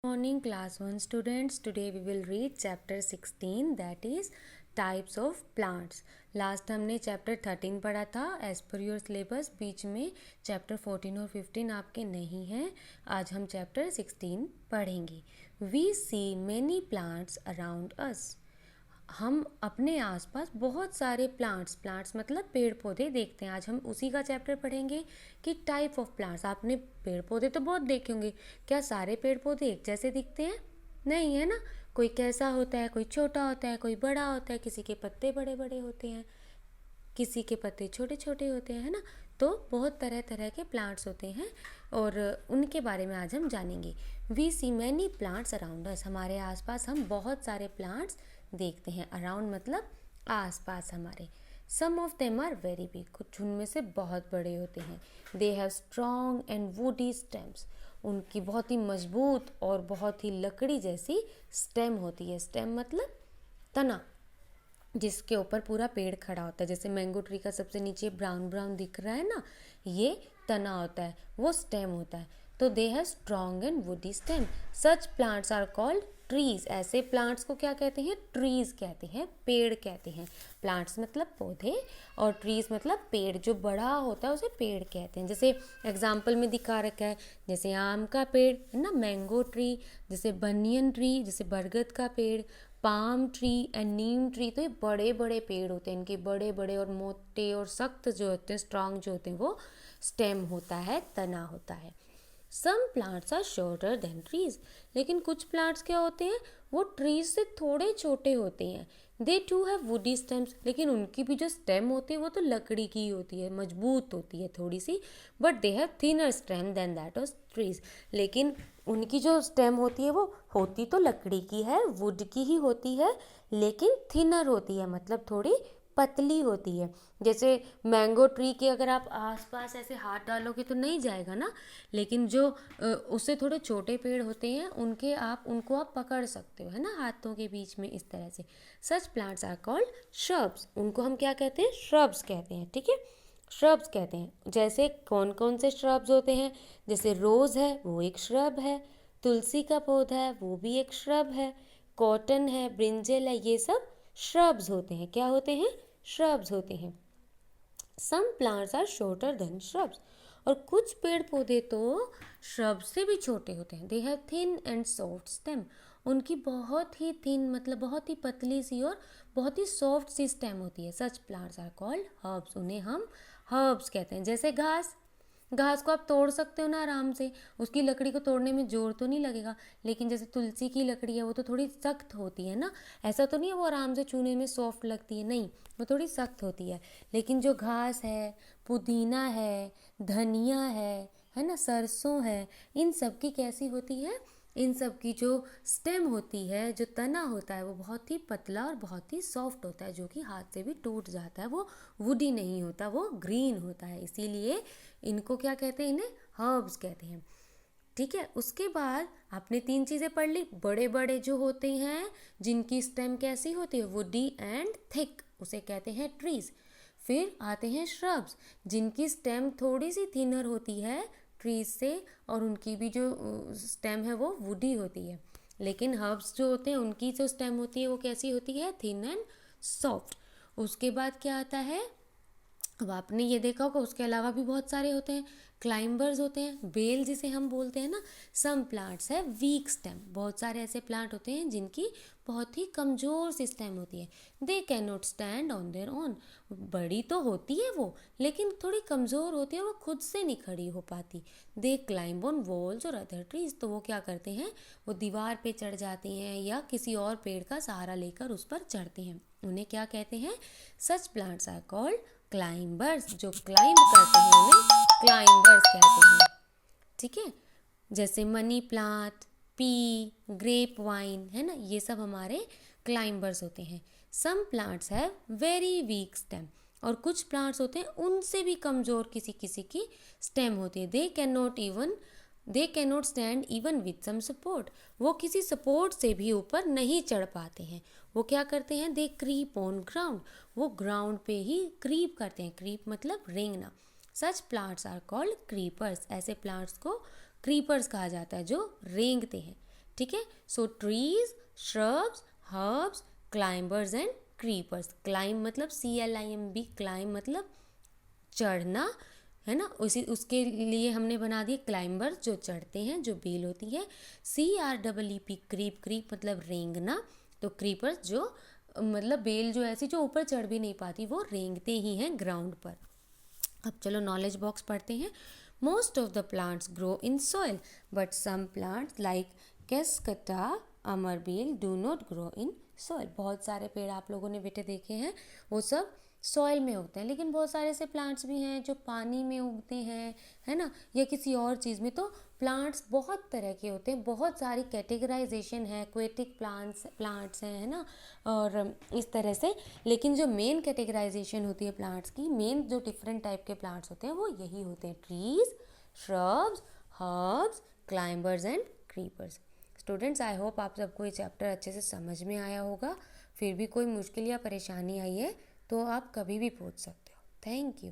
Morning class 1 students. Today we will read chapter 16, that is types of plants. Last हमने chapter 13 पढ़ा था as per your syllabus. बीच में chapter 14 और 15 आपके नहीं हैं. आज हम चैप्टर 16 पढ़ेंगे. We see many plants around us. हम अपने आसपास बहुत सारे प्लांट्स मतलब पेड़ पौधे देखते हैं. आज हम उसी का चैप्टर पढ़ेंगे कि टाइप ऑफ प्लांट्स. आपने पेड़ पौधे तो बहुत देखे होंगे. क्या सारे पेड़ पौधे एक जैसे दिखते हैं? नहीं, है ना. कोई कैसा होता है, कोई छोटा होता है, कोई बड़ा होता है. किसी के पत्ते बड़े बड़े होते हैं, किसी के पत्ते छोटे छोटे होते हैं, है ना. तो बहुत तरह तरह के प्लांट्स होते हैं और उनके बारे में आज हम जानेंगे. We see many plants around us. हमारे आसपास हम बहुत सारे प्लांट्स देखते हैं. अराउंड मतलब आसपास हमारे. Some of them are very big. कुछ उनमें से बहुत बड़े होते हैं. They have strong and woody stems. उनकी बहुत ही मजबूत और बहुत ही लकड़ी जैसी स्टेम होती है. स्टेम मतलब तना, जिसके ऊपर पूरा पेड़ खड़ा होता है. जैसे मैंगो ट्री का सबसे नीचे ब्राउन ब्राउन दिख रहा है ना, ये तना होता है, वो स्टेम होता है. तो they have strong and woody stem. Such plants are called trees. ऐसे प्लांट्स को क्या कहते हैं? ट्रीज कहते हैं, पेड़ कहते हैं. प्लांट्स मतलब पौधे और ट्रीज मतलब पेड़. जो बड़ा होता है उसे पेड़ कहते हैं. जैसे एग्जाम्पल में दिखा रखा है, जैसे आम का पेड़ है ना, मैंगो ट्री. जैसे बनियन ट्री, जैसे बरगद का पेड़. Palm tree and Neem tree. तो ये बड़े बड़े पेड़ होते हैं. इनके बड़े बड़े और मोटे और सख्त जो होते हैं, स्ट्रांग जो होते हैं, वो स्टेम होता है, तना होता है. Some plants are shorter than trees. लेकिन कुछ प्लांट्स क्या होते हैं, वो ट्रीज से थोड़े छोटे होते हैं. दे टू हैव वुडी स्टेम्स. लेकिन उनकी भी जो स्टेम होती है वो तो लकड़ी की होती है, मजबूत होती है थोड़ी सी. But they have thinner stem than that of trees. लेकिन उनकी जो स्टेम होती है वो होती तो लकड़ी की है, वुड की ही होती है, लेकिन थिनर होती है, मतलब थोड़ी पतली होती है. जैसे मैंगो ट्री के अगर आप आसपास ऐसे हाथ डालोगे तो नहीं जाएगा ना. लेकिन जो उससे थोड़े छोटे पेड़ होते हैं उनको आप पकड़ सकते हो, है ना, हाथों के बीच में इस तरह से. Such plants are called shrubs. उनको हम क्या कहते हैं? श्रब्स कहते हैं. ठीक है, श्रब्स कहते हैं. जैसे कौन कौन से श्रब्स होते हैं? जैसे रोज़ है, वो एक श्रब है. तुलसी का पौधा है, वो भी एक श्रब है. कॉटन है, ब्रिंजल है, ये सब श्रब्स होते हैं. क्या होते हैं? श्रब्स होते हैं. Some plants are shorter than shrubs. और कुछ पेड़ पौधे तो श्रब से भी छोटे होते हैं. They have thin and soft stem. उनकी बहुत ही थिन मतलब बहुत ही पतली सी और बहुत ही सॉफ्ट सी स्टेम होती है. Such plants are called herbs. उन्हें हम हर्ब्स कहते हैं. जैसे घास को आप तोड़ सकते हो ना आराम से. उसकी लकड़ी को तोड़ने में जोर तो नहीं लगेगा. लेकिन जैसे तुलसी की लकड़ी है वो तो थोड़ी सख्त होती है ना. ऐसा तो नहीं है वो आराम से छूने में सॉफ्ट लगती है, नहीं, वो थोड़ी सख्त होती है. लेकिन जो घास है, पुदीना है, धनिया है ना, सरसों है, इन सब की कैसी होती है? इन सब की जो स्टेम होती है, जो तना होता है, वो बहुत ही पतला और बहुत ही सॉफ्ट होता है, जो कि हाथ से भी टूट जाता है. वो वुडी नहीं होता, वो ग्रीन होता है. इसीलिए इनको क्या कहते हैं? इन्हें हर्ब्स कहते हैं. ठीक है. उसके बाद आपने 3 चीज़ें पढ़ ली. बड़े बड़े जो होते हैं जिनकी स्टेम कैसी होती है? वुडी एंड थिक, उसे कहते हैं ट्रीज. फिर आते हैं श्रब्स, जिनकी स्टेम थोड़ी सी थिनर होती है ट्रीज से, और उनकी भी जो स्टेम है वो वुडी होती है. लेकिन हर्ब्स जो होते हैं उनकी जो स्टेम होती है वो कैसी होती है? Thin and soft. उसके बाद क्या आता है? अब आपने ये देखा होगा उसके अलावा भी बहुत सारे होते हैं. क्लाइंबर्स होते हैं, बेल जिसे हम बोलते हैं ना. सम प्लांट्स है वीक स्टेम. बहुत सारे ऐसे प्लांट होते हैं जिनकी बहुत ही कमज़ोर सी स्टेम होती है. They can not stand on their own. बड़ी तो होती है वो, लेकिन थोड़ी कमज़ोर होती है, वो खुद से नहीं खड़ी हो पाती. दे क्लाइंब ऑन वॉल्स और अदर ट्रीज. तो वो क्या करते हैं? वो दीवार पे चढ़ जाते हैं या किसी और पेड़ का सहारा लेकर उस पर चढ़ते हैं. उन्हें क्या कहते हैं? Such plants are called climbers. जो क्लाइंब करते हैं उन्हें क्लाइंबर्स कहते हैं. ठीक है. जैसे money plant, pea, grape vine, है ना, ये सब हमारे क्लाइंबर्स होते हैं. Some plants have very weak stem. और कुछ प्लांट्स होते हैं उनसे भी कमज़ोर किसी किसी की स्टेम होती है. They can not stand even with some support. वो किसी सपोर्ट से भी ऊपर नहीं चढ़ पाते हैं. वो क्या करते हैं? They creep on ground. वो ग्राउंड पे ही क्रीप करते हैं. क्रीप मतलब रेंगना. Such plants are called creepers. ऐसे प्लांट्स को क्रीपर्स कहा जाता है जो रेंगते हैं. ठीक है। So trees, shrubs, herbs, climbers and creepers. Climb मतलब CLIMB, क्लाइंब मतलब चढ़ना, है ना। उसके लिए हमने बना दिए क्लाइंबर्स जो चढ़ते हैं, जो बेल होती है। CREEP, क्रीप, क्रीप मतलब रेंगना। तो क्रीपर्स जो मतलब बेल जो ऐसी जो ऊपर चढ़ भी नहीं पाती, वो रेंगते ही हैं ग्राउंड पर। अब चलो नॉलेज बॉक्स पढ़ते हैं। Most of the plants grow in soil but some plants like cuscuta, अमरबेल do not grow in soil. बहुत सारे पेड़ आप लोगों ने बेटे देखे हैं, वो सब सॉइल में उगते हैं, लेकिन बहुत सारे ऐसे प्लांट्स भी हैं जो पानी में उगते हैं, है ना, या किसी और चीज़ में। तो प्लांट्स बहुत तरह के होते हैं, बहुत सारी कैटेगराइजेशन है, एक्वेटिक प्लांट्स हैं, है ना, और इस तरह से। लेकिन जो मेन कैटेगराइजेशन होती है प्लांट्स की, मेन जो डिफरेंट टाइप के प्लांट्स होते हैं वो यही होते हैं, trees, shrubs, herbs, climbers and creepers. Students, I hope आप सबको ये चैप्टर अच्छे से समझ में आया होगा। फिर भी कोई मुश्किल या परेशानी आई है तो आप कभी भी पूछ सकते हो। Thank you.